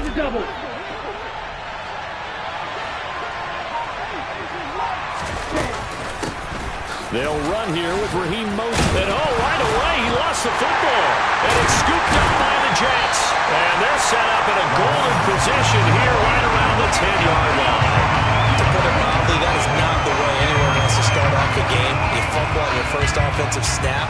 on the double. They'll run here with Raheem Mostert. And right away, he lost the football. And it's scooped up by the Jets. And they're set up in a golden position here right around the 10-yard line. To put it mildly, that is not the way anyone wants to start off the game. You fumble on your first offensive snap.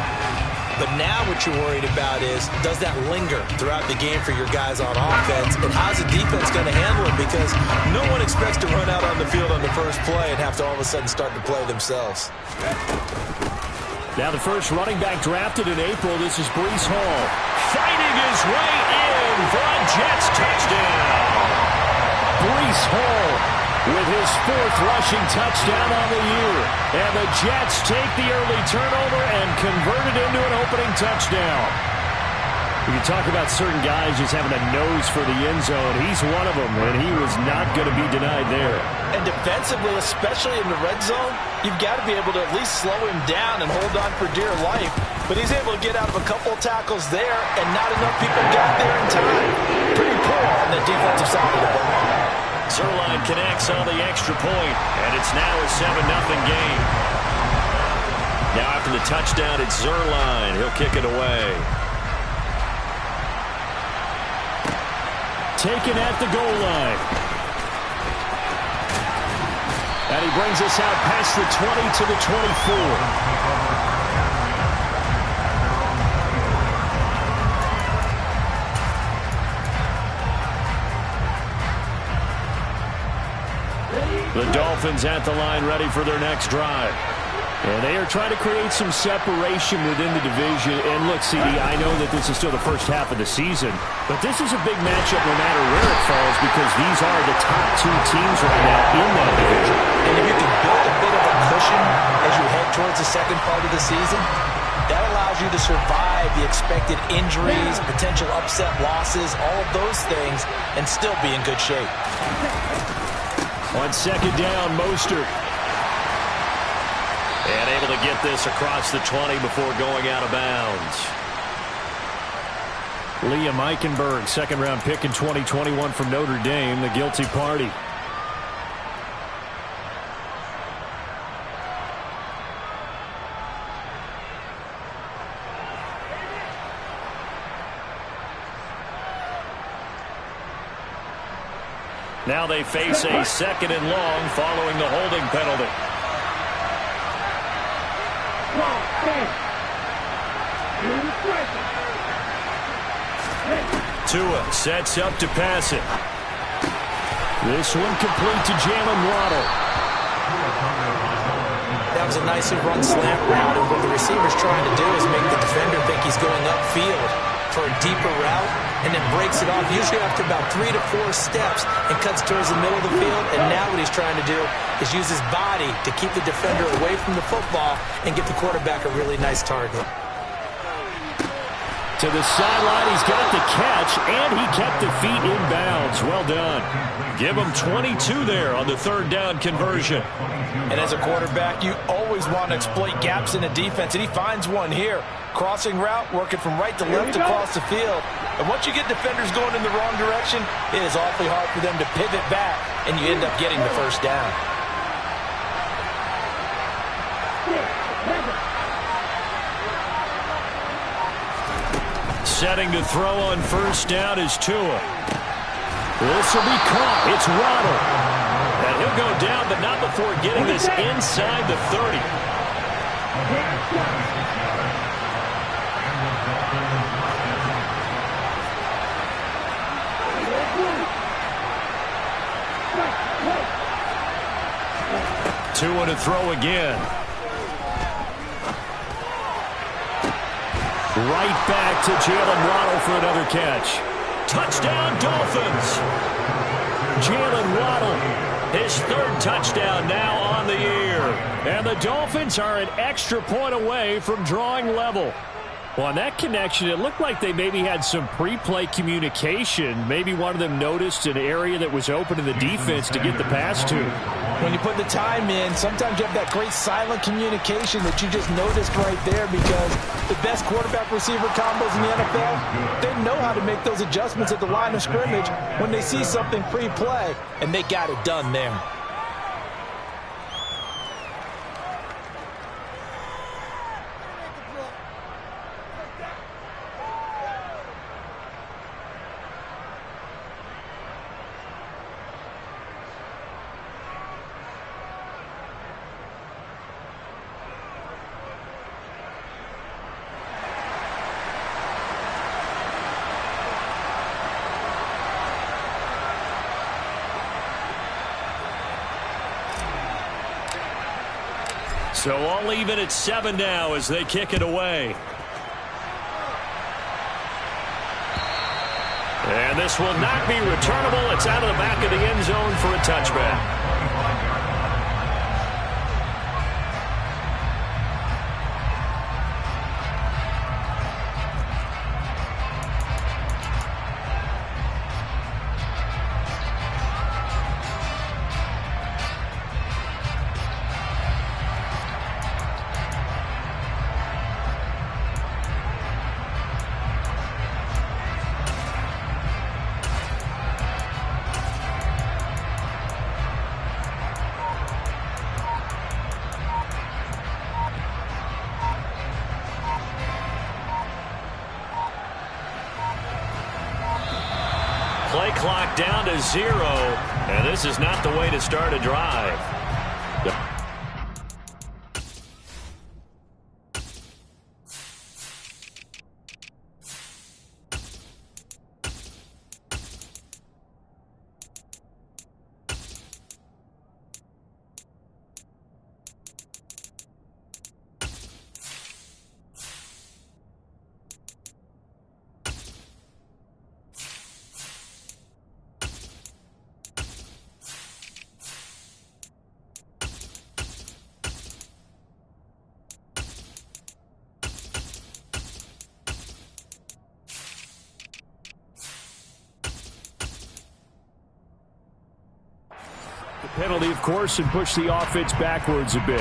But now what you're worried about is, does that linger throughout the game for your guys on offense? And how's the defense going to handle it? Because no one expects to run out on the field on the first play and have to all of a sudden start to play themselves. Now the first running back drafted in April, this is Breece Hall. Fighting his way in for a Jets touchdown. Breece Hall with his 4th rushing touchdown on the year. And the Jets take the early turnover and convert it into an opening touchdown. You can talk about certain guys just having a nose for the end zone. He's one of them, and he was not going to be denied there. And defensively, especially in the red zone, you've got to be able to at least slow him down and hold on for dear life. But he's able to get out of a couple of tackles there, and not enough people got there in time. Pretty poor on the defensive side of the ball. Zerline connects on the extra point, and it's now a 7-0 game. Now after the touchdown, it's Zerline. He'll kick it away. Taken at the goal line. And he brings us out past the 20 to the 24. The Dolphins at the line ready for their next drive. And they are trying to create some separation within the division. And look, CD, I know that this is still the first half of the season, but this is a big matchup no matter where it falls because these are the top 2 teams right now in that division. And if you can build a bit of a cushion as you head towards the second part of the season, that allows you to survive the expected injuries, potential upset losses, all of those things, and still be in good shape. On second down, Mostert. And able to get this across the 20 before going out of bounds. Liam Eichenberg, second-round pick in 2021 from Notre Dame, the guilty party. Now they face a second and long following the holding penalty. Tua sets up to pass it. This one complete to Jalen Waddle. That was a nicely run slant route, and what the receiver's trying to do is make the defender think he's going upfield for a deeper route, and then breaks it off, usually after about 3 to 4 steps, and cuts towards the middle of the field. And now what he's trying to do is use his body to keep the defender away from the football and give the quarterback a really nice target. To the sideline, he's got the catch, and he kept the feet in bounds. Well done. Give him 22 there on the third down conversion. And as a quarterback, you always want to exploit gaps in the defense, and he finds one here. Crossing route, working from right to left across the field. And once you get defenders going in the wrong direction, it is awfully hard for them to pivot back, and you end up getting the first down. Setting to throw on first down is Tua. This will be caught. It's Waddle. And he'll go down, but not before getting this inside the 30. Tua to throw again. Right back to Jalen Waddle for another catch. Touchdown, Dolphins. Jalen Waddle, his third touchdown now on the year. And the Dolphins are an extra point away from drawing level. Well, on that connection, it looked like they maybe had some pre-play communication. Maybe one of them noticed an area that was open to the defense to get the pass to. When you put the time in, sometimes you have that great silent communication that you just noticed right there, because the best quarterback-receiver combos in the NFL, they know how to make those adjustments at the line of scrimmage when they see something pre-play, and they got it done there. So all even at 7 now as they kick it away. And this will not be returnable. It's out of the back of the end zone for a touchback. Play clock down to 0, and this is not the way to start a drive. Penalty, of course, and push the offense backwards a bit.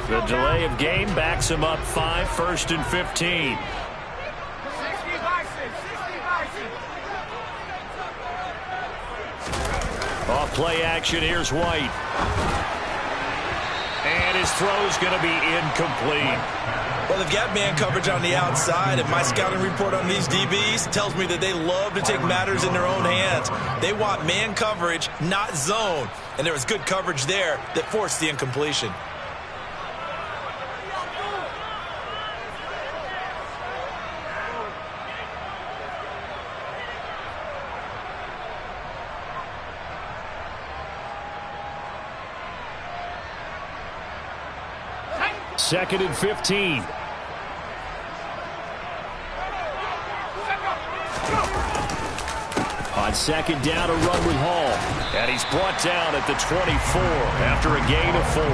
The delay of game backs him up 5, 1st and 15. Off play action, here's White. And his throw's going to be incomplete. Well, they've got man coverage on the outside, and my scouting report on these DBs tells me that they love to take matters in their own hands. They want man coverage, not zone. And there was good coverage there that forced the incompletion. Second and 15. On second down, a run with Hall. And he's brought down at the 24 after a gain of 4.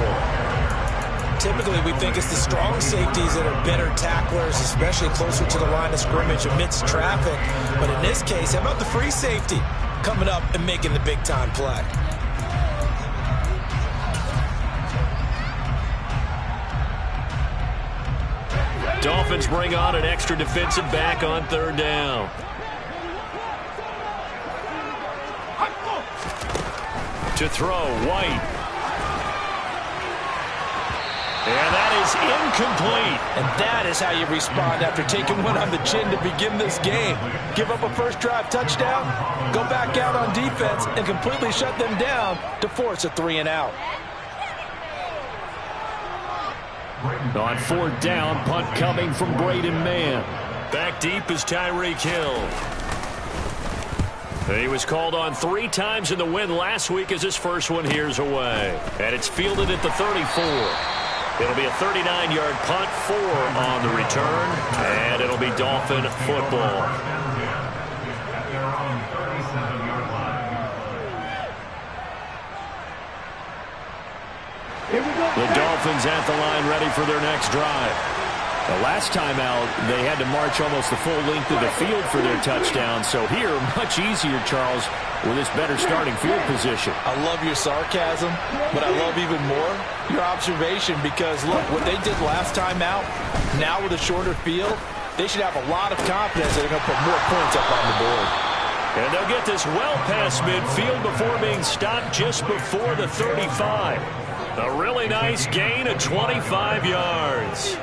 Typically, we think it's the strong safeties that are better tacklers, especially closer to the line of scrimmage amidst traffic. But in this case, how about the free safety coming up and making the big-time play? Dolphins bring on an extra defensive back on 3rd down. To throw, White. And that is incomplete. And that is how you respond after taking one on the chin to begin this game. Give up a first drive touchdown, go back out on defense, and completely shut them down to force a 3-and-out. On 4th down, punt coming from Braden Mann. Back deep is Tyreek Hill. He was called on 3 times in the win last week as his first one here's away. And it's fielded at the 34. It'll be a 39-yard punt, 4 on the return, and it'll be Dolphin football. The Dolphins at the line ready for their next drive. The last time out, they had to march almost the full length of the field for their touchdown. So here, much easier, Charles, with this better starting field position. I love your sarcasm, but I love even more your observation because, look, what they did last time out, now with a shorter field, they should have a lot of confidence that they're going to put more points up on the board. And they'll get this well past midfield before being stopped just before the 35. A really nice gain of 25 yards.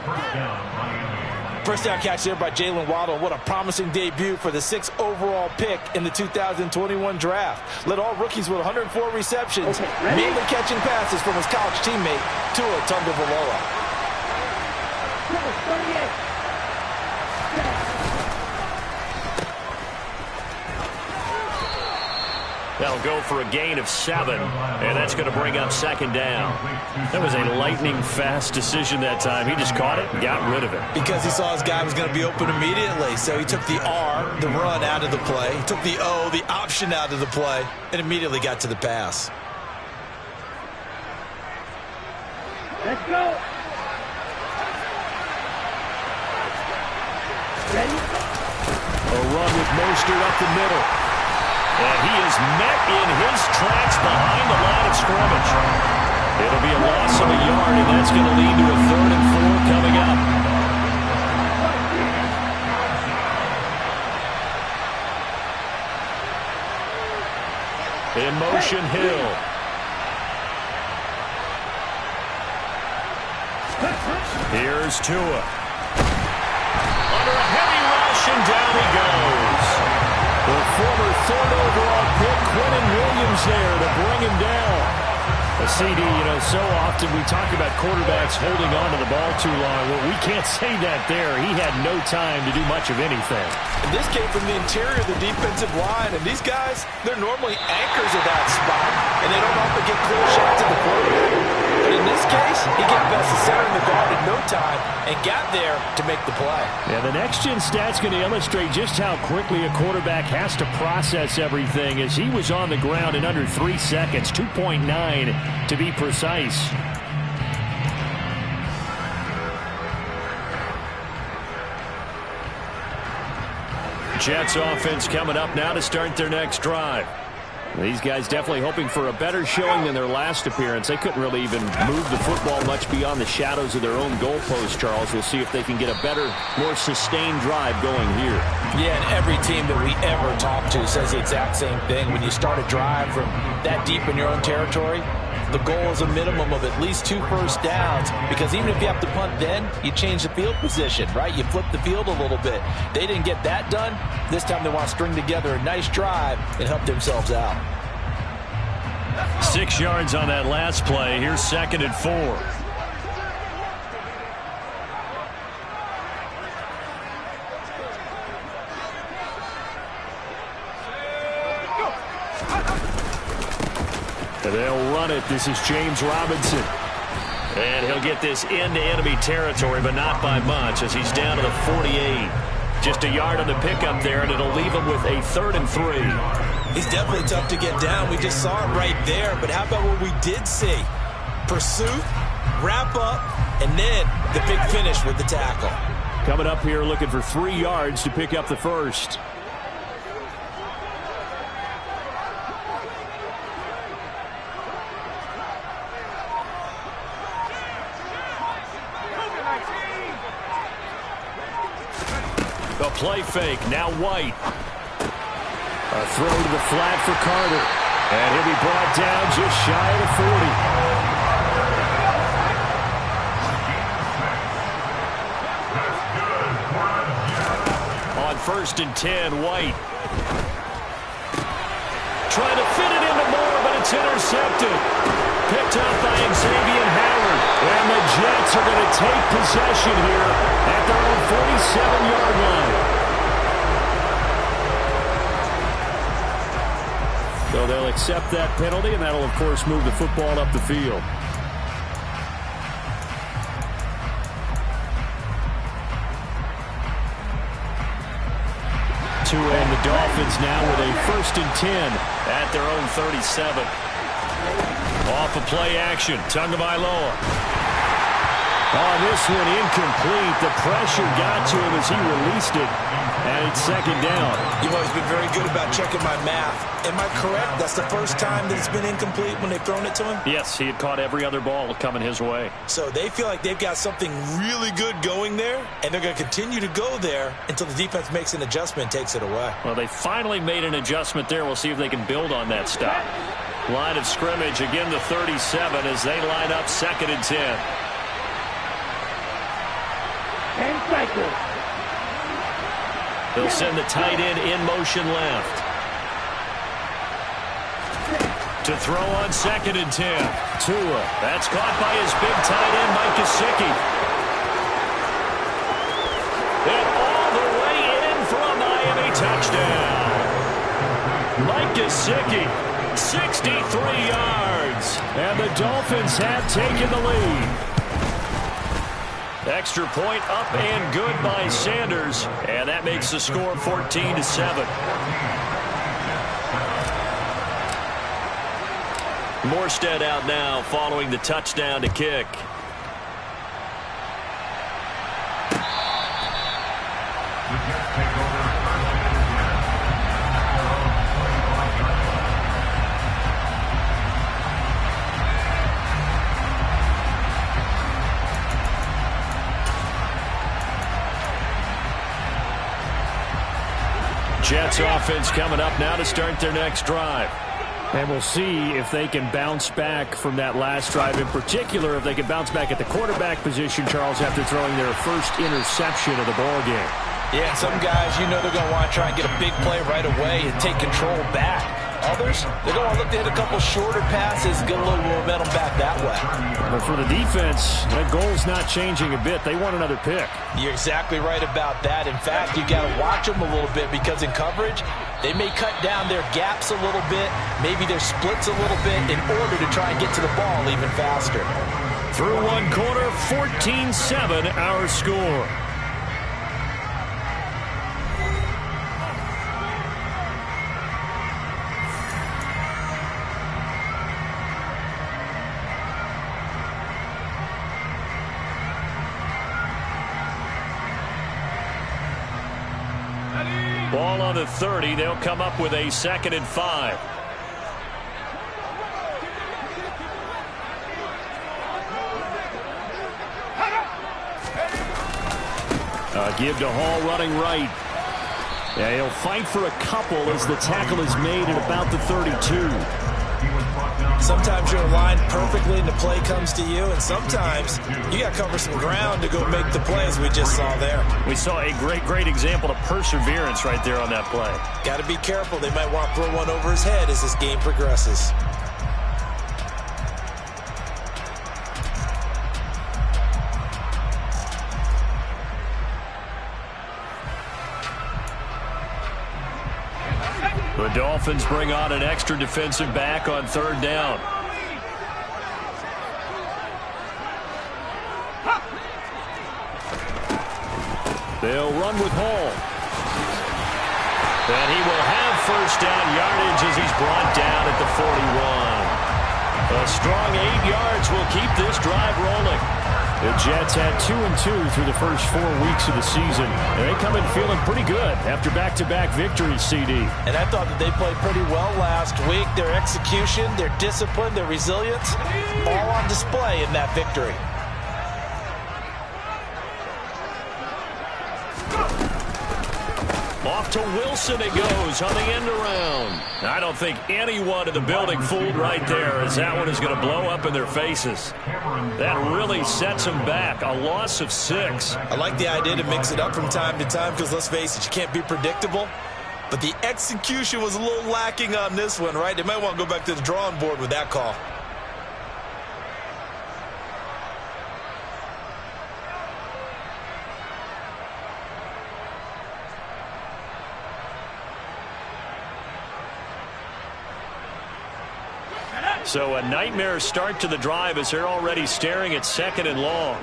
First down catch there by Jalen Waddle. What a promising debut for the 6th overall pick in the 2021 draft. Led all rookies with 104 receptions, mainly catching passes from his college teammate, Tua Tagovailoa. They'll go for a gain of 7, and that's going to bring up 2nd down. That was a lightning-fast decision that time. He just caught it and got rid of it. Because he saw his guy was going to be open immediately, so he took the R, the run, out of the play. He took the O, the option, out of the play, and immediately got to the pass. Let's go. Ready? A run with Mostert up the middle. And he is met in his tracks behind the line of scrimmage. It'll be a loss of a yard, and that's going to lead to a 3rd and 4 coming up. In motion, Hill. Here's Tua. Under a heavy rush, and down he goes. The former 3rd overall pick, Quentin Williams, there to bring him down. A CD, so often we talk about quarterbacks holding on to the ball too long. Well, we can't say that there. He had no time to do much of anything. And this came from the interior of the defensive line, and these guys, they're normally anchors of that spot, and they don't often get clear shots at the quarterback. But in this case, he got past the center of the guard in no time and got there to make the play. Yeah, the next-gen stat's going to illustrate just how quickly a quarterback has to process everything, as he was on the ground in under 3 seconds, 2.9 to be precise. Jets offense coming up now to start their next drive. These guys definitely hoping for a better showing than their last appearance. They couldn't really even move the football much beyond the shadows of their own goalpost, Charles. We'll see if they can get a better, more sustained drive going here. Yeah, and every team that we ever talk to says the exact same thing. When you start a drive from that deep in your own territory, the goal is a minimum of at least 2 first downs, because even if you have to punt then, you change the field position, right? You flip the field a little bit. They didn't get that done. This time they want to string together a nice drive and help themselves out. 6 yards on that last play. Here's 2nd and 4. They'll run it. This is James Robinson. And he'll get this into enemy territory, but not by much, as he's down to the 48. Just a yard on the pickup there, and it'll leave him with a 3rd and 3. He's definitely tough to get down. We just saw it right there, but how about what we did see? Pursuit, wrap up, and then the big finish with the tackle. Coming up here looking for 3 yards to pick up the first. A play fake, now White. A throw to the flat for Carter. And he'll be brought down just shy of the 40. On 1st and 10, White. Trying to fit it into Moore, but it's intercepted. Picked up by Xavier Howard. And the Jets are going to take possession here at their own 47-yard line. So they'll accept that penalty, and that'll, of course, move the football up the field. to end the Dolphins now with a 1st and 10 at their own 37. Off of play action, Tagovailoa. Oh, this one incomplete. The pressure got to him as he released it, and it's 2nd down. You've always been very good about checking my math. Am I correct? That's the first time that it's been incomplete when they've thrown it to him? Yes, he had caught every other ball coming his way. So they feel like they've got something really good going there, and they're going to continue to go there until the defense makes an adjustment and takes it away. Well, they finally made an adjustment there. We'll see if they can build on that stop. Line of scrimmage, again the 37 as they line up 2nd and 10. 10 cycles. They'll send the tight end in motion left. To throw on 2nd and 10. Tua. That's caught by his big tight end, Mike Gesicki. And all the way in for a Miami touchdown. Mike Gesicki, 63 yards. And the Dolphins have taken the lead. Extra point up and good by Sanders. And that makes the score 14-7. Morstead out now following the touchdown to kick. Jets offense coming up now to start their next drive. And we'll see if they can bounce back from that last drive. In particular, if they can bounce back at the quarterback position, Charles, after throwing their first interception of the ball game. Yeah, some guys, you know they're going to want to try and get a big play right away and take control back. Others, they're going to look to hit a couple shorter passes, get a little momentum back that way. But for the defense, that goal's not changing a bit. They want another pick. You're exactly right about that. In fact, you got to watch them a little bit because in coverage, they may cut down their gaps a little bit, maybe their splits a little bit in order to try and get to the ball even faster. Through one quarter, 14-7 our score. Ball on the 30. They'll come up with a 2nd and 5. Give to Hall running right. Yeah, he'll fight for a couple as the tackle is made at about the 32. Sometimes you're aligned perfectly and the play comes to you, and sometimes you got to cover some ground to go make the play, as we just saw there. We saw a great example of perseverance right there on that play. Got to be careful. They might want to throw one over his head as this game progresses. The Dolphins bring on an extra defensive back on 3rd down. They'll run with Hall. And he will have 1st down yardage as he's brought down at the 41. A strong 8 yards will keep this drive rolling. The Jets had 2-2 through the first 4 weeks of the season. And they come in feeling pretty good after back-to-back victories, CD. And I thought that they played pretty well last week. Their execution, their discipline, their resilience, all on display in that victory. Off to Wilson it goes on the end around. I don't think anyone in the building fooled right there, as that one is going to blow up in their faces. That really sets them back. A loss of 6. I like the idea to mix it up from time to time because, let's face it, you can't be predictable. But the execution was a little lacking on this one, right? They might want to go back to the drawing board with that call. So a nightmare start to the drive as they're already staring at 2nd and long.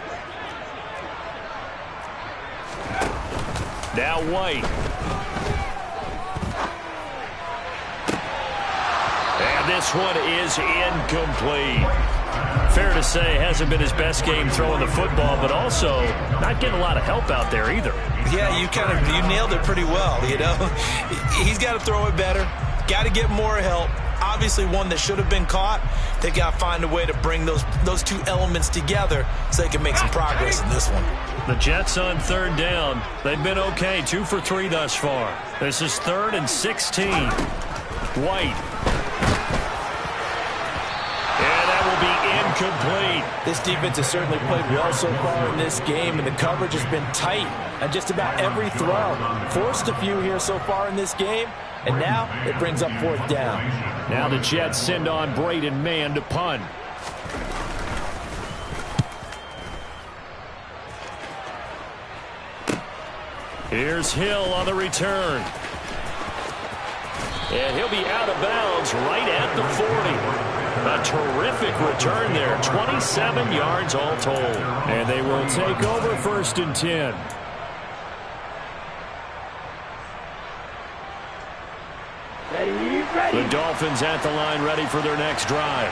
Now White. this one is incomplete. Fair to say, hasn't been his best game throwing the football, but also not getting a lot of help out there either. Yeah, you nailed it pretty well, you know. He's got to throw it better, got to get more help. Obviously one that should have been caught. They got to find a way to bring those two elements together so they can make some progress in this one. The Jets on third down. They've been okay, 2 for 3 thus far. This is 3rd and 16. White. And that will be incomplete. This defense has certainly played well so far in this game, and the coverage has been tight on just about every throw. Forced a few here so far in this game, and now it brings up 4th down. Now the Jets send on Braden Mann to punt. Here's Hill on the return. And he'll be out of bounds right at the 40. A terrific return there. 27 yards all told. And they will take over 1st and 10. The Dolphins at the line, ready for their next drive.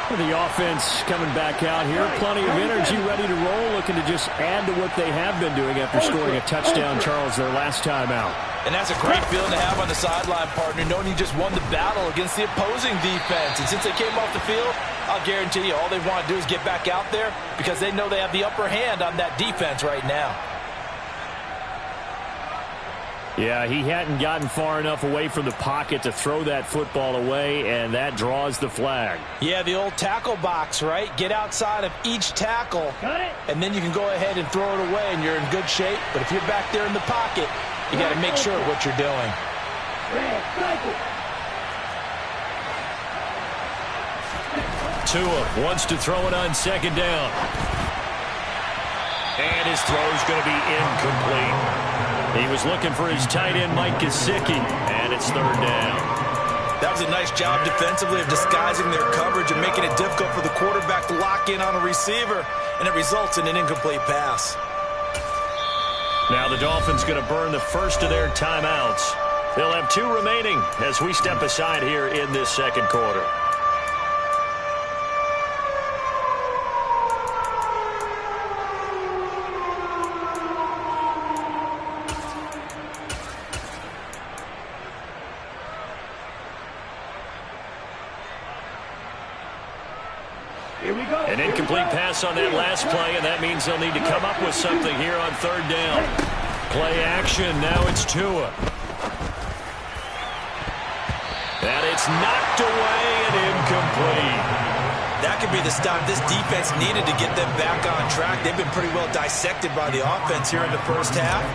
The offense coming back out here. Plenty of energy, ready to roll, looking to just add to what they have been doing after scoring a touchdown, Charles, their last time out. And that's a great feeling to have on the sideline, partner, knowing you just won the battle against the opposing defense. And since they came off the field, I'll guarantee you all they want to do is get back out there because they know they have the upper hand on that defense right now. Yeah, he hadn't gotten far enough away from the pocket to throw that football away, and that draws the flag. Yeah, the old tackle box, right? Get outside of each tackle, and then you can go ahead and throw it away, and you're in good shape. But if you're back there in the pocket, you got to make sure of what you're doing. Tua wants to throw it on 2nd down. And his throw's going to be incomplete. He was looking for his tight end, Mike Gesicki, and it's 3rd down. That was a nice job defensively of disguising their coverage and making it difficult for the quarterback to lock in on a receiver, and it results in an incomplete pass. Now the Dolphins going to burn the first of their timeouts. They'll have 2 remaining as we step aside here in this 2nd quarter. An incomplete pass on that last play, and that means they'll need to come up with something here on 3rd down. Play action, now it's Tua. And it's knocked away and incomplete. That could be the stop this defense needed to get them back on track. They've been pretty well dissected by the offense here in the 1st half.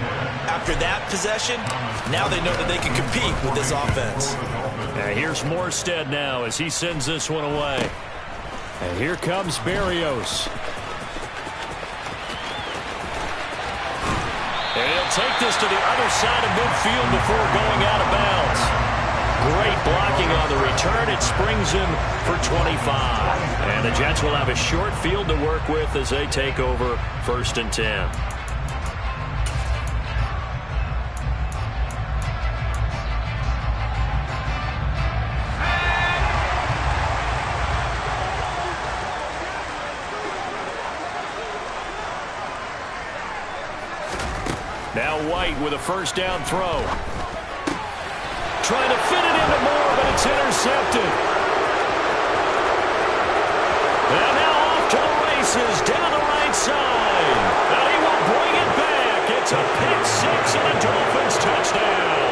After that possession, now they know that they can compete with this offense. Here's Morstead now as he sends this one away. And here comes Berrios. And he'll take this to the other side of midfield before going out of bounds. Great blocking on the return. It springs him for 25. And the Jets will have a short field to work with as they take over 1st and 10. Now White with a 1st down throw. Trying to fit it into Moore, but it's intercepted. And now off to the races down the right side. And he will bring it back. It's a pick 6 and a Dolphins touchdown.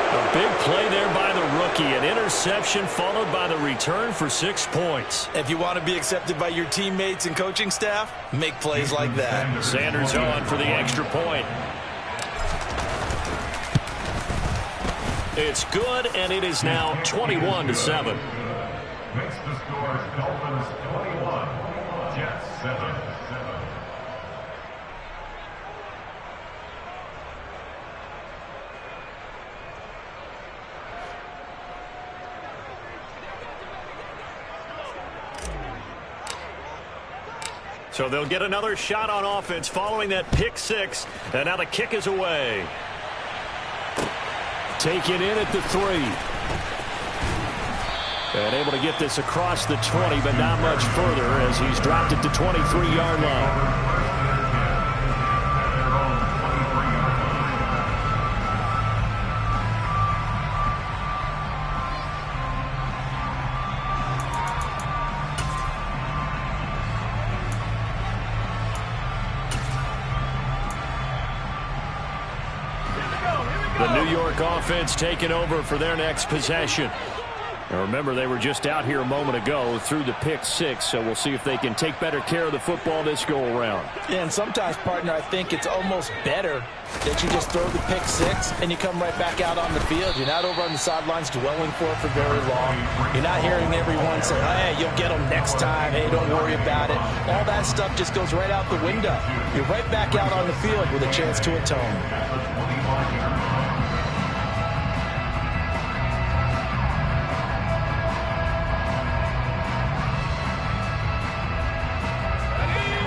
A big play there by the rookie. An interception followed by the return for 6 points. If you want to be accepted by your teammates and coaching staff, make plays like that. Sanders on for the extra point. It's good, and it is now 21-7. Makes the score Dolphins 21, Jets 7. So they'll get another shot on offense following that pick 6, and now the kick is away. Taken in at the 3. And able to get this across the 20, but not much further as he's dropped it to 23-yard line. The New York offense taking over for their next possession. Now remember, they were just out here a moment ago through the pick six, so we'll see if they can take better care of the football this go-around. Yeah, and sometimes, partner, I think it's almost better that you just throw the pick six and you come right back out on the field. You're not over on the sidelines dwelling for it for very long. You're not hearing everyone say, hey, you'll get them next time. Hey, don't worry about it. All that stuff just goes right out the window. You're right back out on the field with a chance to atone.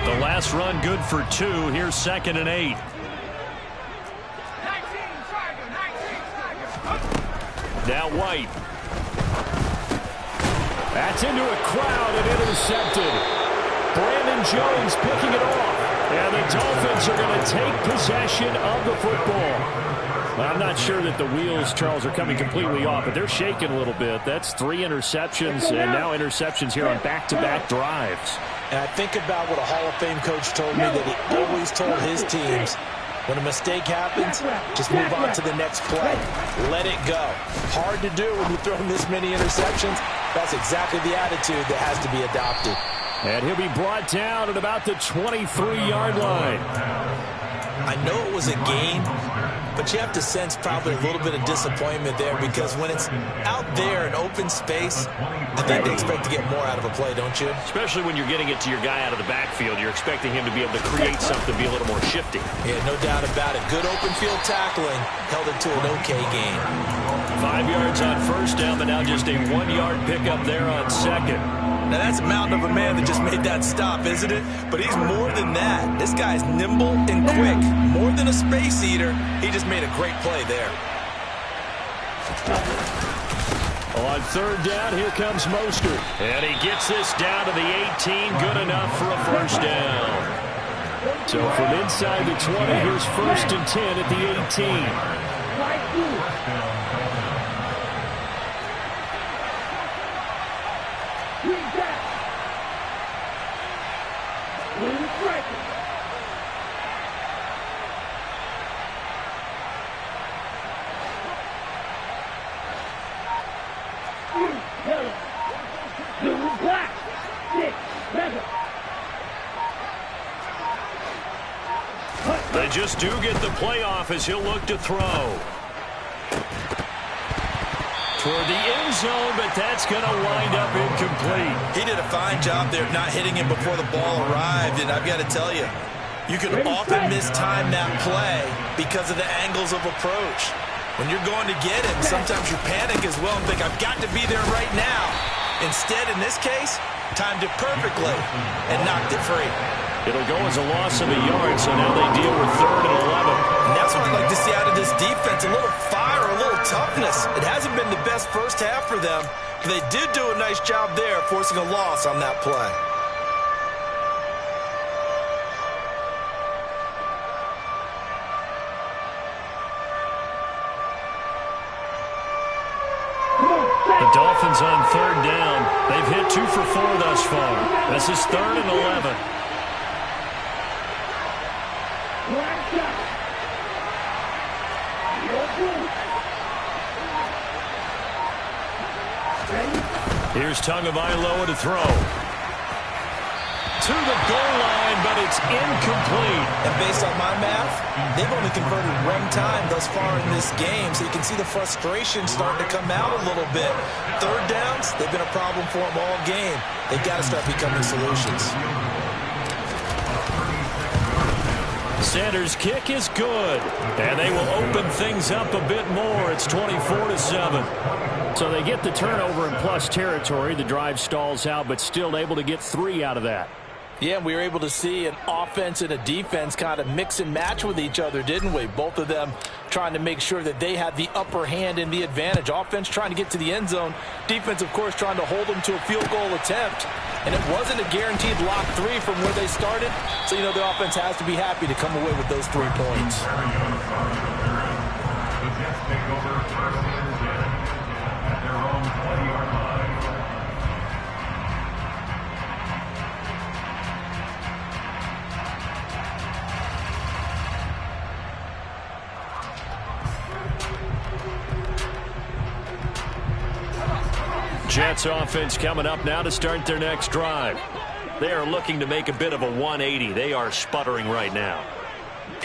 The last run good for 2. Here's 2nd and 8. Now White. That's into a crowd and intercepted. Brandon Jones picking it off. And the Dolphins are going to take possession of the football. I'm not sure that the wheels, Charles, are coming completely off, but they're shaking a little bit. That's 3 interceptions, and now interceptions here on back-to-back drives. And I think about what a Hall of Fame coach told me that he always told his teams, when a mistake happens, just move on to the next play. Let it go. Hard to do when you throw this many interceptions. That's exactly the attitude that has to be adopted. And he'll be brought down at about the 23-yard line. I know it was a gain, but you have to sense probably a little bit of disappointment there, because when it's out there in open space, I think they expect to get more out of a play, don't you? Especially when you're getting it to your guy out of the backfield. You're expecting him to be able to create something, be a little more shifty. Yeah, no doubt about it. Good open field tackling held it to an okay gain. 5 yards on first down, but now just a 1-yard pickup there on second. Now, that's a mountain of a man that just made that stop, isn't it? But he's more than that. This guy's nimble and quick. More than a space eater. He just made a great play there. On 3rd down, here comes Mostert. And he gets this down to the 18. Good enough for a first down. So from inside the 20, here's 1st and 10 at the 18. They just do get the playoff as he'll look to throw. Toward the end zone, but that's going to wind up incomplete. He did a fine job there not hitting him before the ball arrived, and I've got to tell you, you can often mistime that play because of the angles of approach. When you're going to get him, sometimes you panic as well and think, I've got to be there right now. Instead, in this case, timed it perfectly and knocked it free. It'll go as a loss of a yard, so now they deal with 3rd and 11. And that's what I'd like to see out of this defense, a little fire, a little toughness. It hasn't been the best first half for them, but they did do a nice job there forcing a loss on that play. The Dolphins on 3rd down. They've hit 2 for 4 thus far. This is 3rd and 11. Here's Tagovailoa to throw. To the goal line, but it's incomplete. And based on my math, they've only converted 1 time thus far in this game, so you can see the frustration starting to come out a little bit. 3rd downs, they've been a problem for them all game. They've got to start becoming solutions. Sanders' kick is good, and they will open things up a bit more. It's 24-7. So they get the turnover in plus territory. The drive stalls out, but still able to get 3 out of that. Yeah, we were able to see an offense and a defense kind of mix and match with each other, didn't we? Both of them trying to make sure that they had the upper hand and the advantage. Offense trying to get to the end zone. Defense, of course, trying to hold them to a field goal attempt. And it wasn't a guaranteed lock 3 from where they started. So, you know, the offense has to be happy to come away with those 3 points. The Jets take over first and 10 at their own 20-yard line. Jets offense coming up now to start their next drive. They are looking to make a bit of a 180. They are sputtering right now.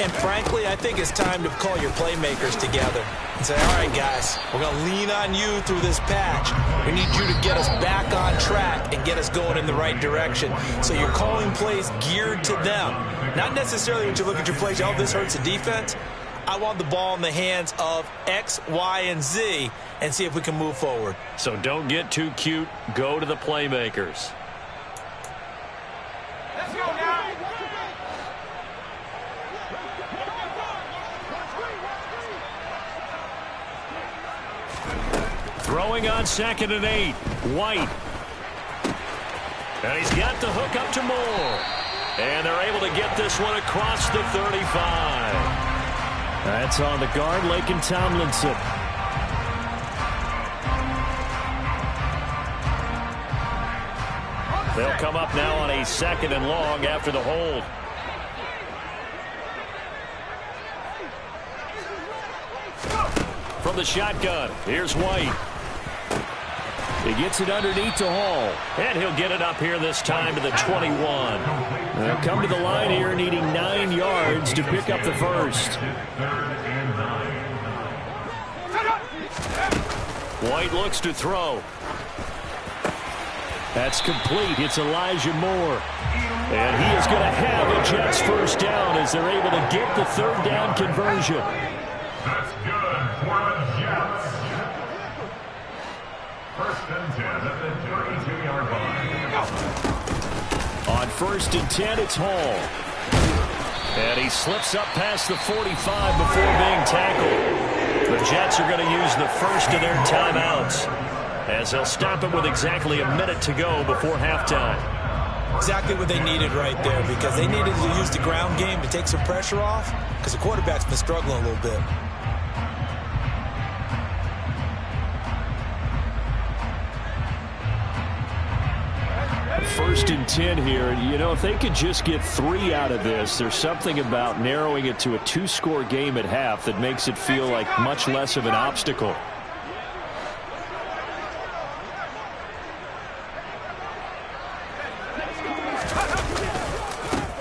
And frankly, I think it's time to call your playmakers together and say, all right, guys, we're going to lean on you through this patch. We need you to get us back on track and get us going in the right direction. So you're calling plays geared to them. Not necessarily when you look at your plays, oh, this hurts the defense. I want the ball in the hands of X, Y, and Z and see if we can move forward. So don't get too cute. Go to the playmakers. Let's go now. Throwing on 2nd and 8. White. And he's got the hook up to Moore. And they're able to get this one across the 35. That's on the guard, Laken Tomlinson. They'll come up now on a 2nd and long after the hold. From the shotgun, here's White. He gets it underneath to Hall. And he'll get it up here this time to the 21. They'll come to the line here needing 9 yards to pick up the first. White looks to throw. That's complete. It's Elijah Moore. And he is going to have a Jets first down as they're able to get the 3rd down conversion. That's good for the Jets. First and 10 at the 32-yard line. On 1st and 10, it's Hall. And he slips up past the 45 before being tackled. The Jets are going to use the first of their timeouts as they'll stop it with exactly a minute to go before halftime. Exactly what they needed right there, because they needed to use the ground game to take some pressure off, because the quarterback's been struggling a little bit. First and 10 here. You know, if they could just get 3 out of this, there's something about narrowing it to a 2-score game at half that makes it feel like much less of an obstacle.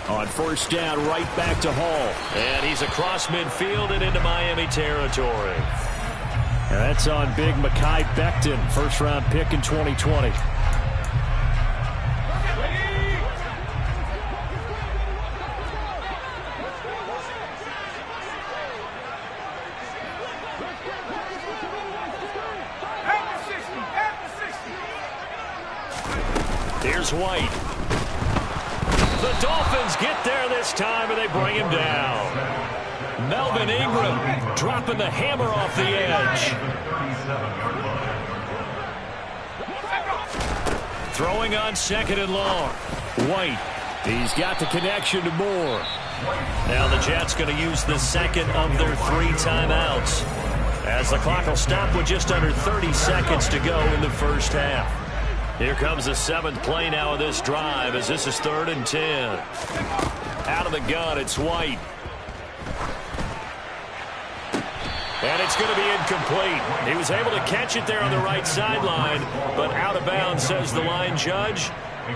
On 1st down, right back to Hall. And he's across midfield and into Miami territory. And that's on big Mekhi Becton, 1st-round pick in 2020. Here's White. The Dolphins get there this time, and they bring him down. Melvin Ingram dropping the hammer off the edge. Throwing on 2nd and long. White. He's got the connection to Moore. Now the Jets going to use the 2nd of their 3 timeouts, as the clock will stop with just under 30 seconds to go in the first half. Here comes the 7th play now of this drive, as this is 3rd and 10. Out of the gun, it's White. And it's going to be incomplete. He was able to catch it there on the right sideline, but out of bounds, says the line judge.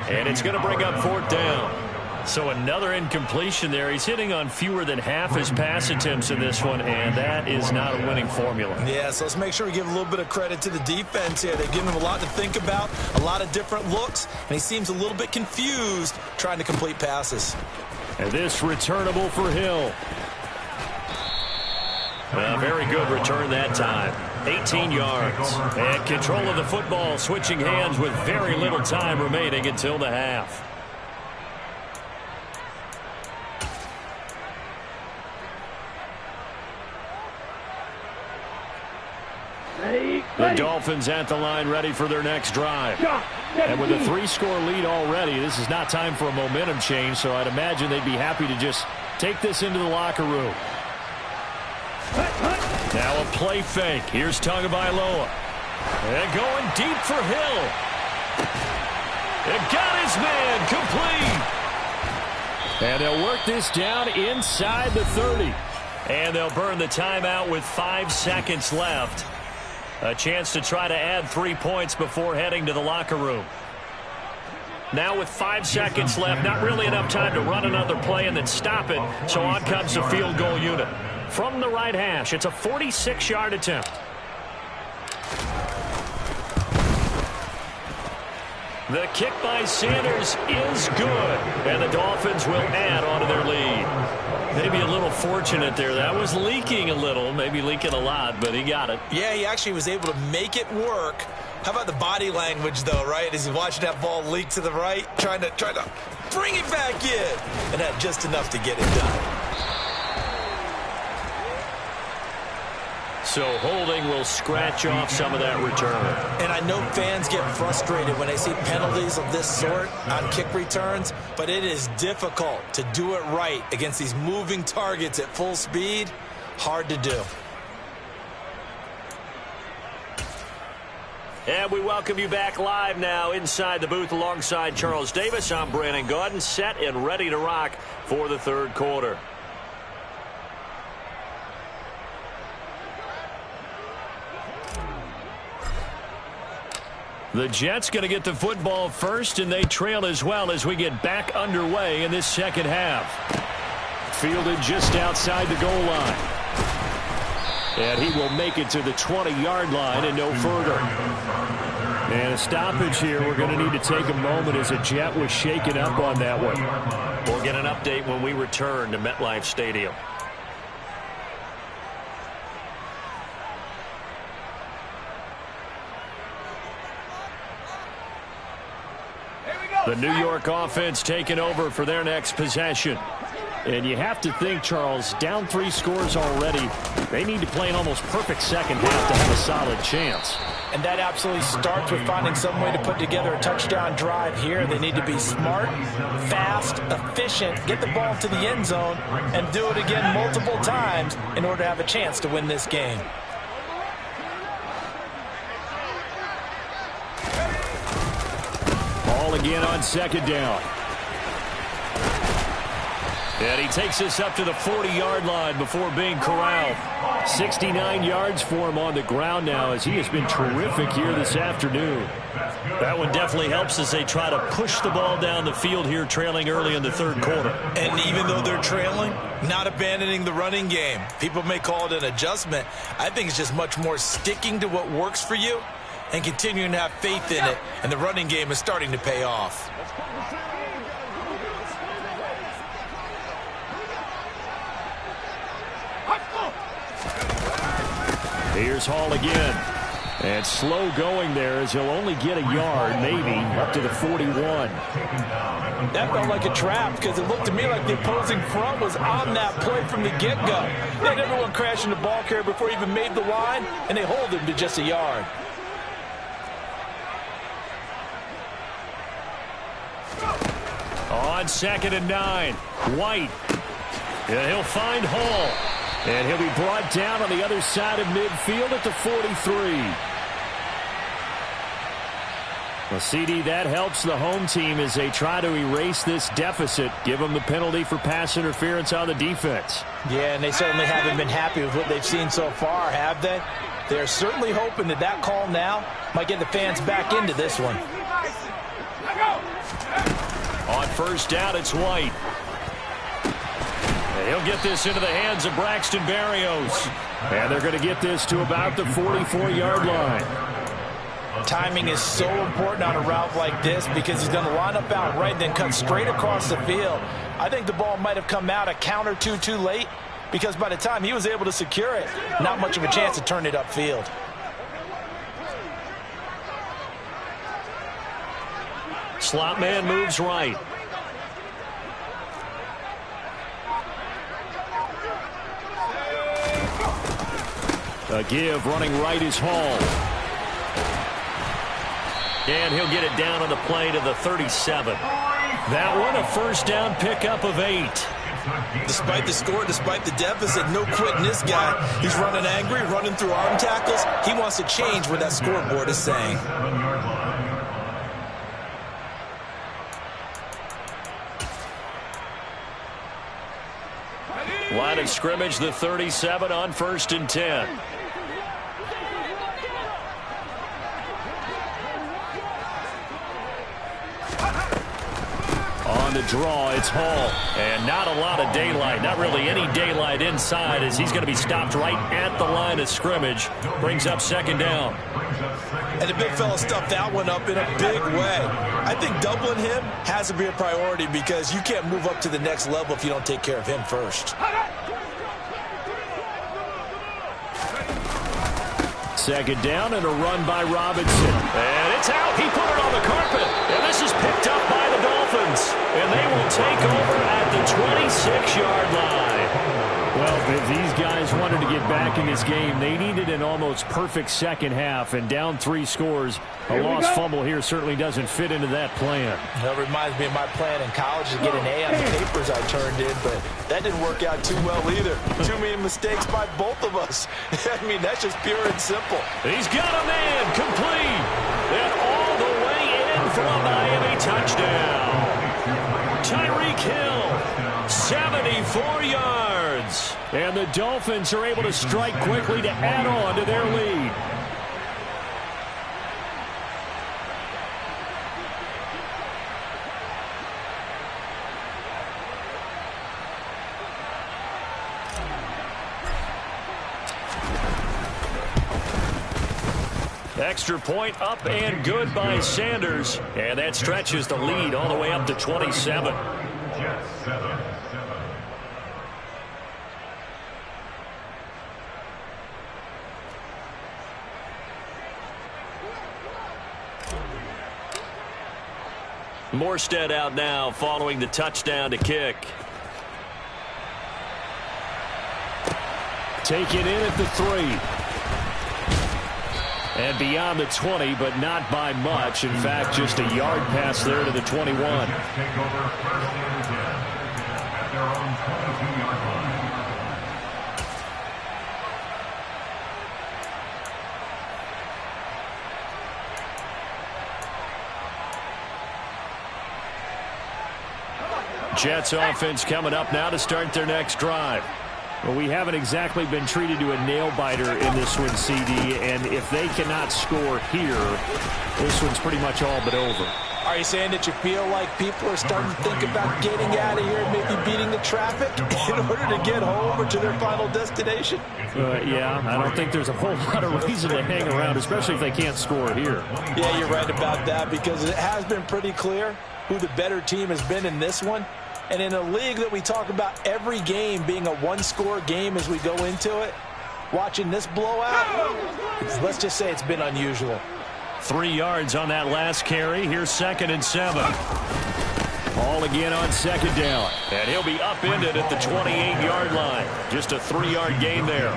And it's going to bring up 4th down. So another incompletion there. He's hitting on fewer than half his pass attempts in this one, and that is not a winning formula. Yeah, so let's make sure we give a little bit of credit to the defense here. They've given him a lot to think about, a lot of different looks, and he seems a little bit confused trying to complete passes. And this returnable for Hill. Very good return that time. 18 yards. And control of the football, switching hands with very little time remaining until the half. The Dolphins at the line ready for their next drive. And with a 3-score lead already, this is not time for a momentum change, so I'd imagine they'd be happy to just take this into the locker room. Now a play fake. Here's Tagovailoa. And going deep for Hill. And got his man complete. And they'll work this down inside the 30. And they'll burn the timeout with 5 seconds left. A chance to try to add 3 points before heading to the locker room. Now with 5 seconds left, not really enough time to run another play and then stop it. So on comes the field goal unit. From the right hash, it's a 46-yard attempt. The kick by Sanders is good. And the Dolphins will add on to their lead. Maybe a little fortunate there. That was leaking a little, maybe leaking a lot, but he got it. Yeah, he actually was able to make it work. How about the body language, though, right? As he's watching that ball leak to the right, trying to bring it back in. And had just enough to get it done. So holding will scratch off some of that return. And I know fans get frustrated when they see penalties of this sort on kick returns, but it is difficult to do it right against these moving targets at full speed. Hard to do. And we welcome you back live now inside the booth alongside Charles Davis. I'm Brandon Gaudin, set and ready to rock for the third quarter. The Jets going to get the football first, and they trail as well as we get back underway in this second half. Fielded just outside the goal line. And he will make it to the 20-yard line and no further. And a stoppage here. We're going to need to take a moment as a Jet was shaken up on that one. We'll get an update when we return to MetLife Stadium. The New York offense taking over for their next possession. And you have to think, Charles, down 3 scores already. They need to play an almost perfect second half to have a solid chance. And that absolutely starts with finding some way to put together a touchdown drive here. They need to be smart, fast, efficient, get the ball to the end zone, and do it again multiple times in order to have a chance to win this game. Again on second down. And he takes this up to the 40-yard line before being corralled. 69 yards for him on the ground now as he has been terrific here this afternoon. That one definitely helps as they try to push the ball down the field here, trailing early in the third quarter. And even though they're trailing, not abandoning the running game. People may call it an adjustment. I think it's just much more sticking to what works for you and continuing to have faith in it, and the running game is starting to pay off. Here's Hall again. And slow going there as he'll only get a yard, maybe, up to the 41. That felt like a trap because it looked to me like the opposing front was on that play from the get-go. They had everyone crashing the ball carrier before he even made the line, and they hold him to just a yard. On 2nd and 9, White. And he'll find Hall. And he'll be brought down on the other side of midfield at the 43. Well, CD, that helps the home team as they try to erase this deficit, give them the penalty for pass interference on the defense. Yeah, and they certainly haven't been happy with what they've seen so far, have they? They're certainly hoping that that call now might get the fans back into this one. On first down, it's White. And he'll get this into the hands of Braxton Berrios. And they're going to get this to about the 44-yard line. Timing is so important on a route like this because he's going to line up out right, then cut straight across the field. I think the ball might have come out a count or two too late because by the time he was able to secure it, not much of a chance to turn it upfield. Slot man moves right. A give running right is Hall. And he'll get it down on the play to the 37. That one a first down pickup of 8. Despite the score, despite the deficit, no quitting this guy. He's running angry, running through arm tackles. He wants to change what that scoreboard is saying. Line of scrimmage, the 37 on 1st and 10. On the draw, it's Hall. And not a lot of daylight. Not really any daylight inside as he's going to be stopped right at the line of scrimmage. Brings up 2nd down. And the big fella stuffed that one up in a big way. I think doubling him has to be a priority because you can't move up to the next level if you don't take care of him first. 2nd down and a run by Robinson. And it's out. He put it on the carpet. And this is picked up by the Dolphins. And they will take over at the 26-yard line. Well, if these guys wanted to get back in this game, they needed an almost perfect second half. And down 3 scores, a lost fumble here certainly doesn't fit into that plan. That reminds me of my plan in college to get an A on the papers I turned in, but that didn't work out too well either. Too many mistakes by both of us. I mean, that's just pure and simple. He's got a man complete. And all the way in for a Miami touchdown. Tyreek Hill, 74 yards. And the Dolphins are able to strike quickly to add on to their lead. Extra point up and good by Sanders. And that stretches the lead all the way up to 27. Jets 7-7. Morstead out now following the touchdown to kick. Take it in at the 3. And beyond the 20, but not by much. In fact, just a yard pass there to the 21. Jets take over 1st and 10 at their own 22-yard line. Jets offense coming up now to start their next drive. Well, we haven't exactly been treated to a nail-biter in this one, CD, and if they cannot score here, this one's pretty much all but over. Are you saying that you feel like people are starting to think about getting out of here and maybe beating the traffic in order to get home or to their final destination? Yeah, I don't think there's a whole lot of reason to hang around, especially if they can't score here. Yeah, you're right about that because it has been pretty clear who the better team has been in this one. And in a league that we talk about every game being a one-score game as we go into it, watching this blowout, let's just say it's been unusual. 3 yards on that last carry. Here's 2nd and 7. Ball again on 2nd down. And he'll be upended at the 28-yard line. Just a 3-yard gain there.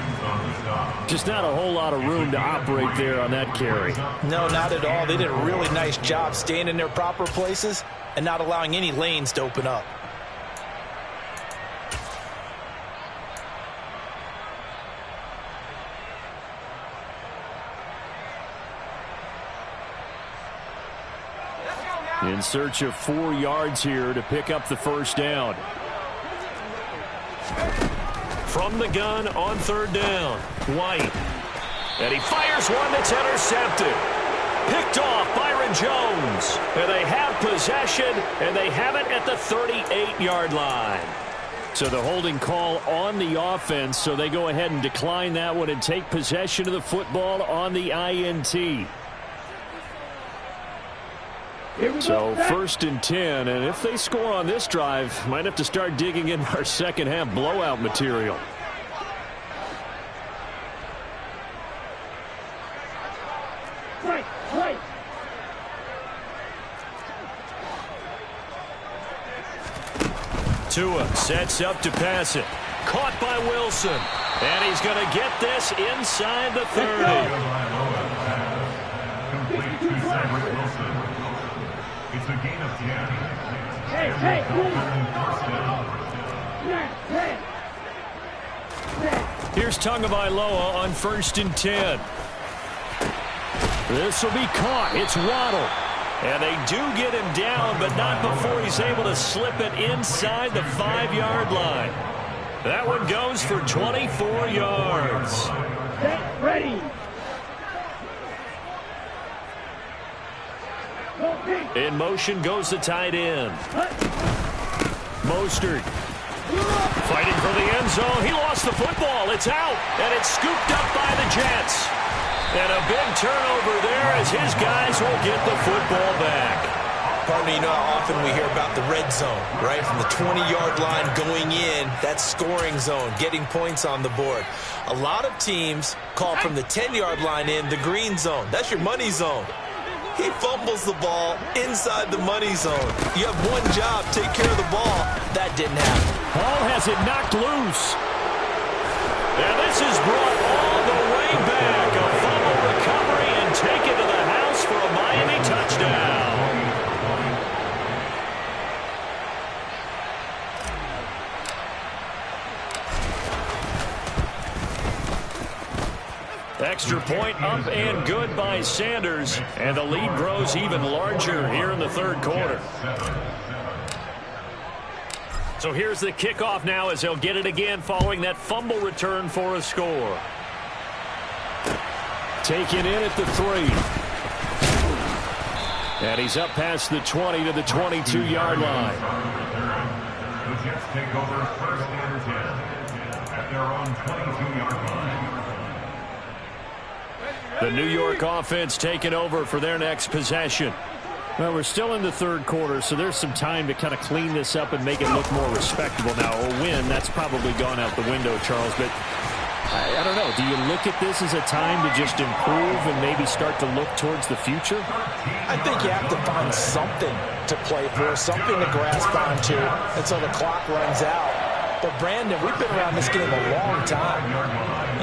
Just not a whole lot of room to operate there on that carry. No, not at all. They did a really nice job staying in their proper places and not allowing any lanes to open up. In search of 4 yards here to pick up the first down. From the gun on 3rd down, White. And he fires one that's intercepted. Picked off Byron Jones. And they have possession, and they have it at the 38-yard line. So the holding call on the offense, so they go ahead and decline that one and take possession of the football on the INT. So 1st and 10, and if they score on this drive, might have to start digging in our second half blowout material. Right. Tua sets up to pass it. Caught by Wilson. And he's going to get this inside the 30. Complete to Cedric Wilson. It's a gain of 10. Hey. First down. Here's Tagovailoa on 1st and 10. This will be caught. It's Waddle. And they do get him down, but not before he's able to slip it inside the 5-yard line. That one goes for 24 yards. Set, ready. In motion goes the tight end. Mostert. Fighting for the end zone. He lost the football. It's out. And it's scooped up by the Jets. And a big turnover there as his guys will get the football back. Partner, you know how often we hear about the red zone, right? From the 20-yard line going in, that scoring zone, getting points on the board. A lot of teams call from the 10-yard line in the green zone. That's your money zone. He fumbles the ball inside the money zone. You have one job, take care of the ball. That didn't happen. Hall has it knocked loose. And this is brought all the way back. A fumble recovery and taken to the house for a Miami touchdown. Extra point up and good by Sanders. And the lead grows even larger here in the 3rd quarter. So here's the kickoff now as they'll get it again following that fumble return for a score. Taken in at the 3. And he's up past the 20 to the 22-yard line. The Jets take over 1st and 10 at their own 22-yard line. The New York offense taking over for their next possession. Well, we're still in the 3rd quarter, so there's some time to kind of clean this up and make it look more respectable. Now, a win, that's probably gone out the window, Charles, but I don't know. Do you look at this as a time to just improve and maybe start to look towards the future? I think you have to find something to play for, something to grasp onto until the clock runs out. But, Brandon, we've been around this game a long time.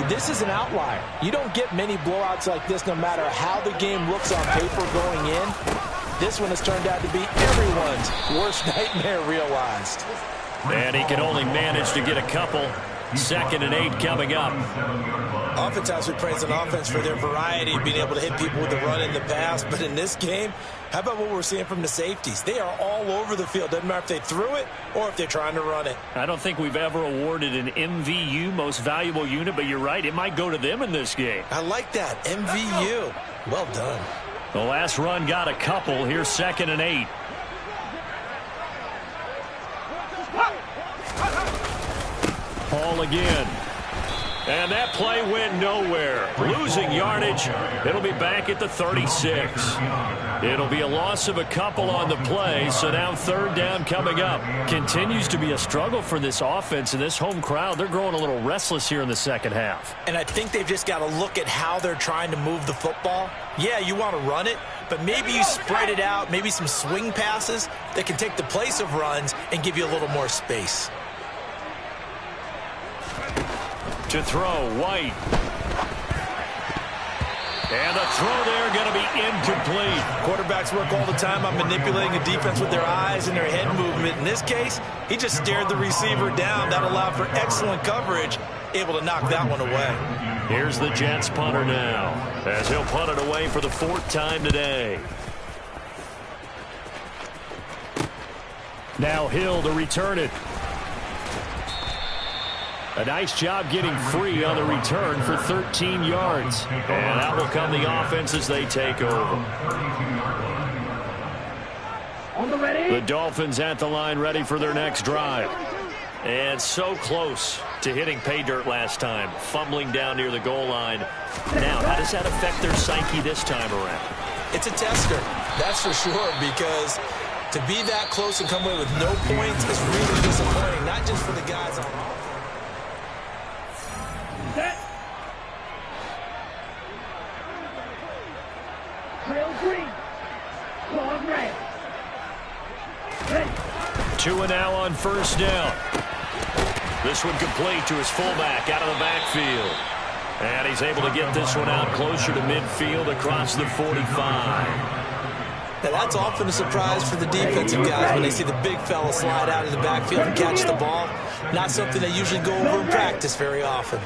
This is an outlier. You don't get many blowouts like this no matter how the game looks on paper going in. This one has turned out to be everyone's worst nightmare realized. And he can only manage to get a couple. 2nd and 8 coming up. Oftentimes we praise an offense for their variety, being able to hit people with the run in the pass. But in this game, how about what we're seeing from the safeties? They are all over the field. Doesn't matter if they threw it or if they're trying to run it. I don't think we've ever awarded an MVU, most valuable unit, but you're right. It might go to them in this game. I like that. MVU. Well done. The last run got a couple. Here's 2nd and 8. Hall again. And that play went nowhere. Losing yardage. It'll be back at the 36. It'll be a loss of a couple on the play, so now 3rd down coming up. Continues to be a struggle for this offense and this home crowd. They're growing a little restless here in the 2nd half. And I think they've just got to look at how they're trying to move the football. Yeah, you want to run it, but maybe you spread it out, maybe some swing passes that can take the place of runs and give you a little more space. To throw, White. And the throw there going to be incomplete. Quarterbacks work all the time on manipulating a defense with their eyes and their head movement. In this case, he just stared the receiver down. That allowed for excellent coverage, able to knock that one away. Here's the Jets punter now, as he'll punt it away for the 4th time today. Now Hill to return it. A nice job getting free on the return for 13 yards. And out will come the offense as they take over. On the ready. The Dolphins at the line ready for their next drive. And so close to hitting pay dirt last time. Fumbling down near the goal line. Now, how does that affect their psyche this time around? It's a tester, that's for sure, because to be that close and come away with no points is really disappointing, not just for the guys on offense. Set. Trail green. Long red. Ready. 2 and now on 1st down. This one complete to his fullback out of the backfield. And he's able to get this one out closer to midfield across the 45. Now that's often a surprise for the defensive guys when they see the big fella slide out of the backfield and catch the ball. Not something they usually go over in practice very often.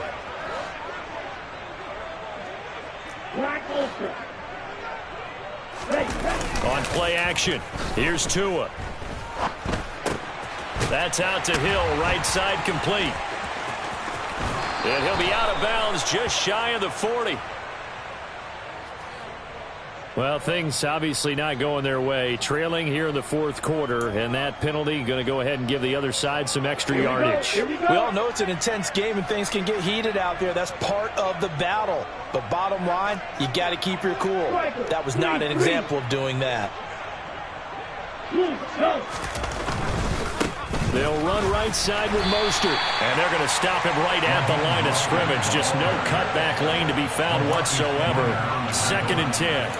On play action, here's Tua. That's out to Hill, right side complete. And he'll be out of bounds just shy of the 40. Well, things obviously not going their way. Trailing here in the fourth quarter, and that penalty going to go ahead and give the other side some extra yardage. We all know it's an intense game and things can get heated out there. That's part of the battle. But bottom line, you got to keep your cool. That was not an example of doing that. They'll run right side with Mostert, and they're going to stop him right at the line of scrimmage. Just no cutback lane to be found whatsoever. 2nd and 10.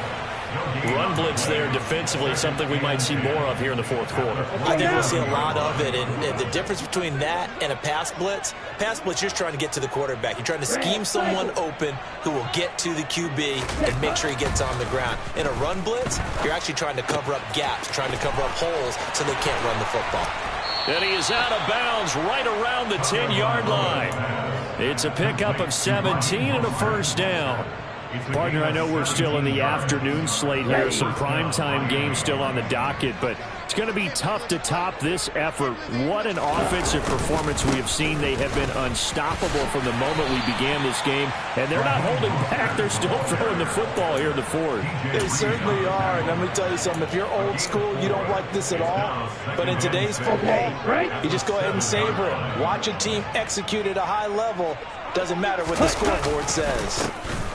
Run blitz there defensively, something we might see more of here in the fourth quarter. I think we'll see a lot of it, and the difference between that and a pass blitz, you're just trying to get to the quarterback. You're trying to scheme someone open who will get to the QB and make sure he gets on the ground. In a run blitz, you're actually trying to cover up gaps, trying to cover up holes so they can't run the football. And he is out of bounds right around the 10-yard line. It's a pickup of 17 and a first down. Partner, I know we're still in the afternoon slate here. Some primetime games still on the docket, but it's going to be tough to top this effort. What an offensive performance we have seen. They have been unstoppable from the moment we began this game, and they're not holding back. They're still throwing the football here in the fourth. They certainly are, and let me tell you something. If you're old school, you don't like this at all. But in today's football, you just go ahead and savor it. Watch a team execute at a high level. Doesn't matter what the scoreboard says.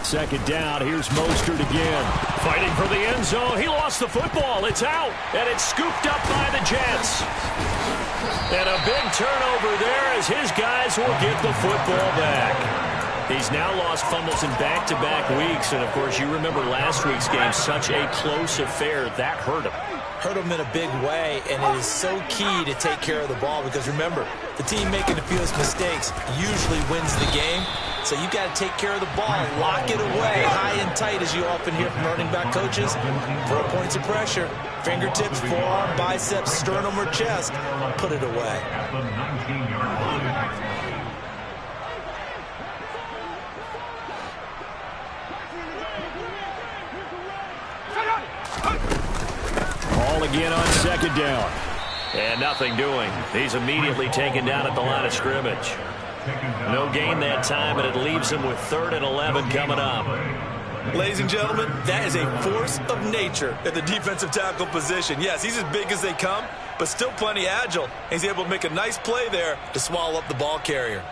2nd down, here's Mostert again. Fighting for the end zone. He lost the football. It's out, and it's scooped up by the Jets. And a big turnover there as his guys will get the football back. He's now lost fumbles in back-to-back weeks, and, of course, you remember last week's game, such a close affair. That hurt him. Hurt him in a big way, and it is so key to take care of the ball because, remember, the team making the fewest mistakes usually wins the game. So you got to take care of the ball, lock it away high and tight, as you often hear from running back coaches. Throw points of pressure, fingertips, forearm, biceps, sternum, or chest. Put it away. Ball again on 2nd down. And nothing doing. He's immediately taken down at the line of scrimmage. No gain that time, and it leaves him with 3rd and 11 coming up. Ladies and gentlemen, that is a force of nature at the defensive tackle position. Yes, he's as big as they come, but still plenty agile. He's able to make a nice play there to swallow up the ball carrier.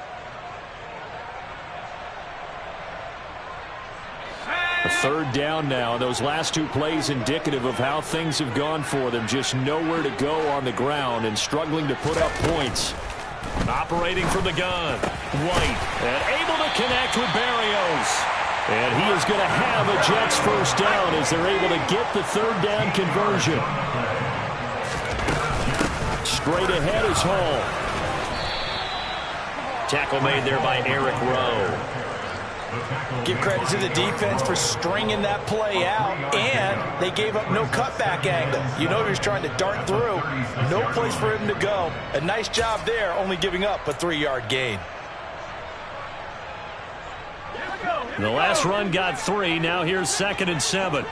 A 3rd down now, and those last 2 plays indicative of how things have gone for them. Just nowhere to go on the ground and struggling to put up points. Operating from the gun, White, and able to connect with Barrios. And he is going to have a Jets first down as they're able to get the 3rd down conversion. Straight ahead is Hall. Tackle made there by Eric Rowe. Give credit to the defense for stringing that play out, and they gave up no cutback angle. You know he was trying to dart through. No place for him to go. A nice job there, only giving up a 3-yard gain. The last run got 3. Now here's 2nd and 7.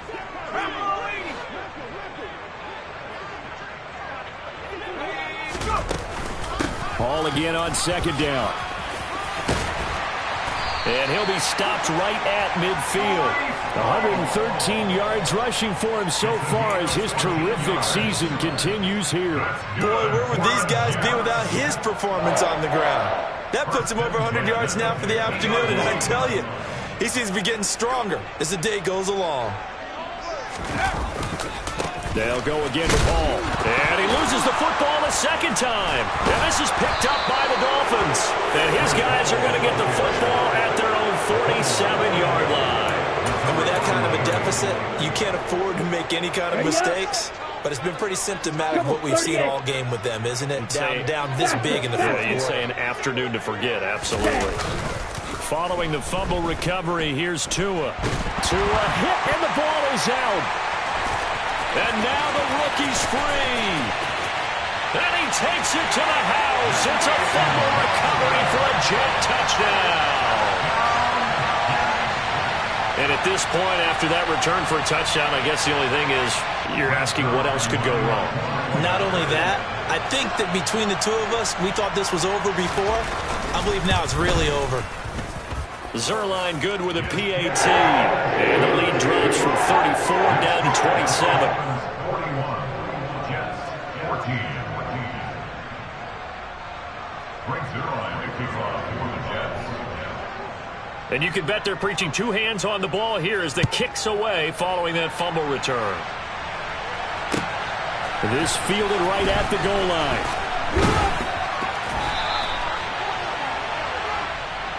Ball again on 2nd down. And he'll be stopped right at midfield. 113 yards rushing for him so far as his terrific season continues here. Boy, where would these guys be without his performance on the ground? That puts him over 100 yards now for the afternoon, and I tell you, he seems to be getting stronger as the day goes along. They'll go again to Paul. And he loses the football a 2nd time. And this is picked up by the Dolphins. And his guys are going to get the football at their own 47-yard line. And with that kind of a deficit, you can't afford to make any kind of mistakes. But it's been pretty symptomatic of what we've seen all game with them, isn't it? Down this big in the fourth quarter. You'd say an afternoon to forget, absolutely. Following the fumble recovery, here's Tua. Tua hit, and the ball is out. And now the rookie's free. And he takes it to the house. It's a fumble recovery for a Jet touchdown. And at this point, after that return for a touchdown, I guess the only thing is you're asking what else could go wrong. Not only that, I think that between the two of us, we thought this was over before. I believe now it's really over. Zerline good with a PAT. And the lead drops from 34 down to 27. 41. Jets 14. Great Zerline to kick off for the Jets. And you can bet they're preaching two hands on the ball here as the kick's away following that fumble return. This fielded right at the goal line.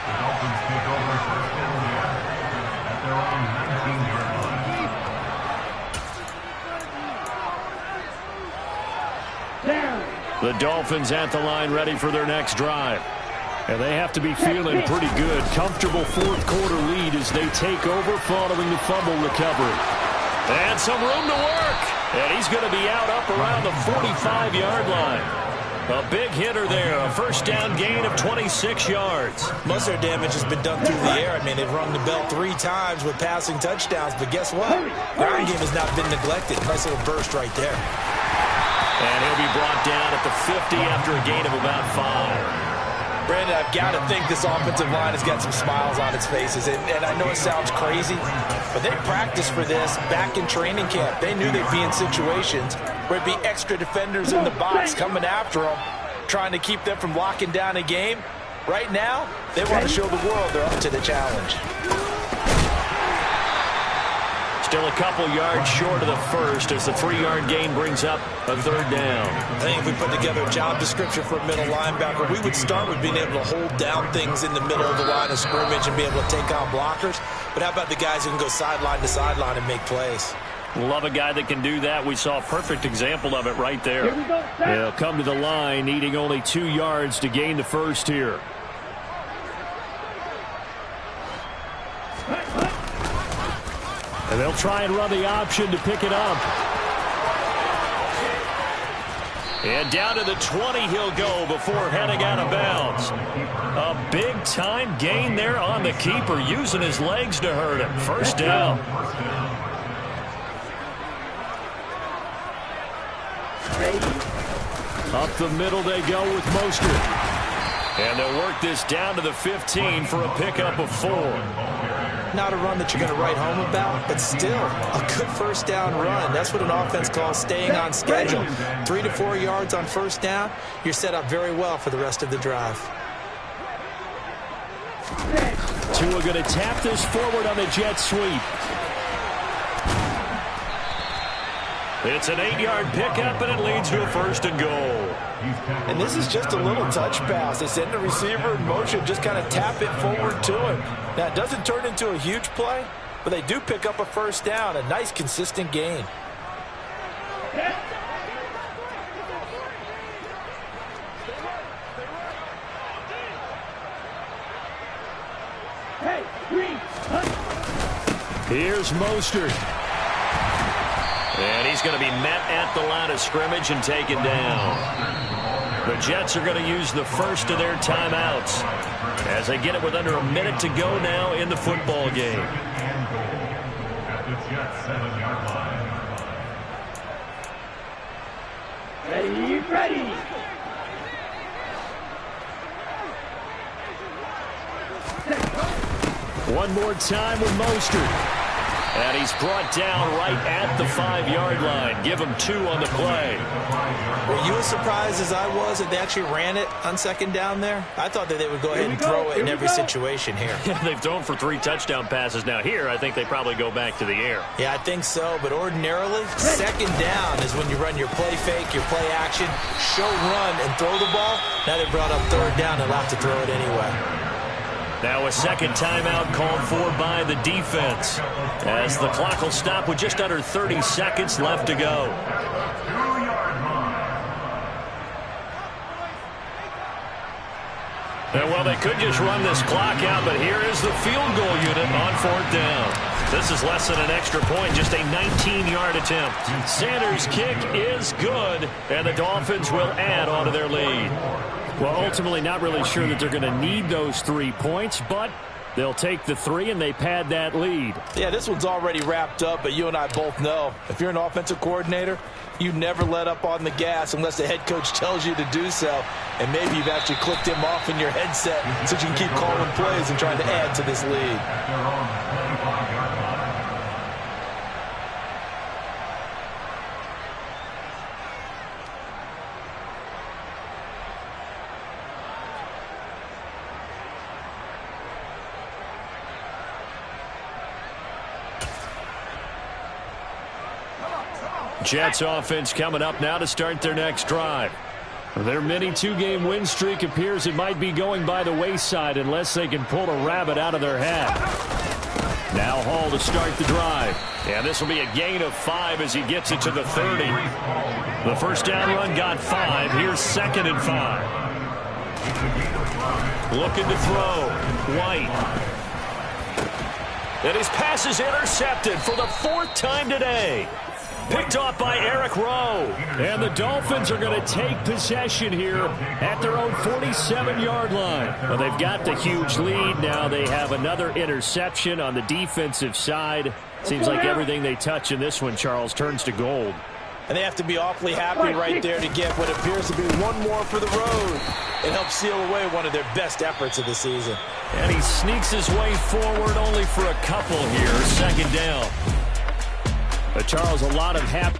The Dolphins take over first down at their own 19-yard line. The Dolphins at the line ready for their next drive. And they have to be feeling pretty good. Comfortable fourth quarter lead as they take over following the fumble recovery. And some room to work. And he's going to be out up around the 45-yard line. A big hitter there. A first down gain of 26 yards. Most of their damage has been done through the air. I mean, they've rung the bell 3 times with passing touchdowns. But guess what? Ground game has not been neglected. Nice little burst right there. And he'll be brought down at the 50 after a gain of about 5. Brandon, I've got to think this offensive line has got some smiles on its faces. And I know it sounds crazy, but they practiced for this back in training camp. They knew they'd be in situations where it'd be extra defenders in the box coming after them, trying to keep them from locking down a game. Right now, they want to show the world they're up to the challenge. Still a couple yards short of the first as the 3-yard gain brings up a third down. I think if we put together a job description for a middle linebacker, we would start with being able to hold down things in the middle of the line of scrimmage and be able to take on blockers. But how about the guys who can go sideline to sideline and make plays? Love a guy that can do that. We saw a perfect example of it right there. They'll come to the line needing only 2 yards to gain the first here. And they'll try and run the option to pick it up. And down to the 20 he'll go before heading out of bounds. A big-time gain there on the keeper, using his legs to hurt him. First down. Up the middle they go with Mostert. And they'll work this down to the 15 for a pickup of 4. Not a run that you're going to write home about, but still a good first down run. That's what an offense calls staying on schedule. 3 to 4 yards on first down, you're set up very well for the rest of the drive. Tua going to tap this forward on the jet sweep. It's an 8-yard pickup, and it leads to a first and goal. And this is just a little touch pass. They send the receiver in motion, just kind of tap it forward to him. Now, it doesn't turn into a huge play, but they do pick up a first down, a nice, consistent gain. Here's Mostert. And he's going to be met at the line of scrimmage and taken down. The Jets are going to use the first of their timeouts as they get it with under a minute to go now in the football game. At the Jets 7-yard line. Ready. One more time with Mostert. And he's brought down right at the 5-yard line. Give him 2 on the play. Were you as surprised as I was that they actually ran it on second down there? I thought that they would go ahead and throw it in every situation here. They've thrown for 3 touchdown passes. Now here, I think they probably go back to the air. Yeah, I think so. But ordinarily, second down is when you run your play fake, your play action, show run, and throw the ball. Now they brought up third down and allowed to throw it anyway. Now a second timeout called for by the defense, as the clock will stop with just under 30 seconds left to go. And well, they could just run this clock out, but here is the field goal unit on 4th down. This is less than an extra point, just a 19-yard attempt. Sanders' kick is good, and the Dolphins will add on to their lead. Well, ultimately not really sure that they're going to need those 3 points, but they'll take the 3 and they pad that lead. Yeah, this one's already wrapped up, but you and I both know if you're an offensive coordinator, you never let up on the gas unless the head coach tells you to do so. And maybe you've actually clicked him off in your headset so you can keep calling plays and trying to add to this lead. Jets offense coming up now to start their next drive. Their mini 2-game win streak appears it might be going by the wayside unless they can pull a rabbit out of their hat. Now Hall to start the drive. And this will be a gain of 5 as he gets it to the 30. The first down run got 5. Here's 2nd and 5. Looking to throw. White. And his pass is intercepted for the 4th time today. Picked off by Eric Rowe. And the Dolphins are going to take possession here at their own 47-yard line. Well, they've got the huge lead. Now they have another interception on the defensive side. Seems like everything they touch in this one, Charles, turns to gold. And they have to be awfully happy right there to get what appears to be one more for the road. It helps seal away one of their best efforts of the season. And he sneaks his way forward only for a couple here. 2nd down. But Charles, a lot of happy.